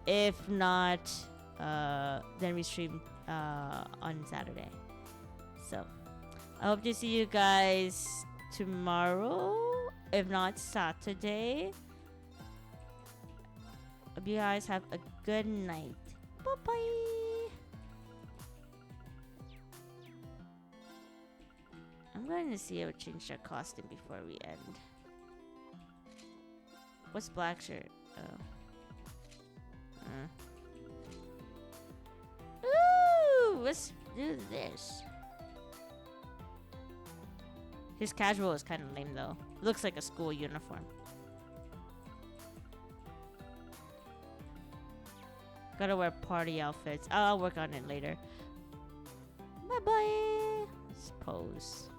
If not, then we stream on Saturday. So I hope to see you guys tomorrow. If not, Saturday. Hope you guys have a good night. Bye-bye. I'm going to see if I change that costume before we end. What's black shirt? Oh. Ooh, let's do this. His casual is kind of lame though. Looks like a school uniform. Gotta wear party outfits. I'll work on it later. Bye bye. Let's pose.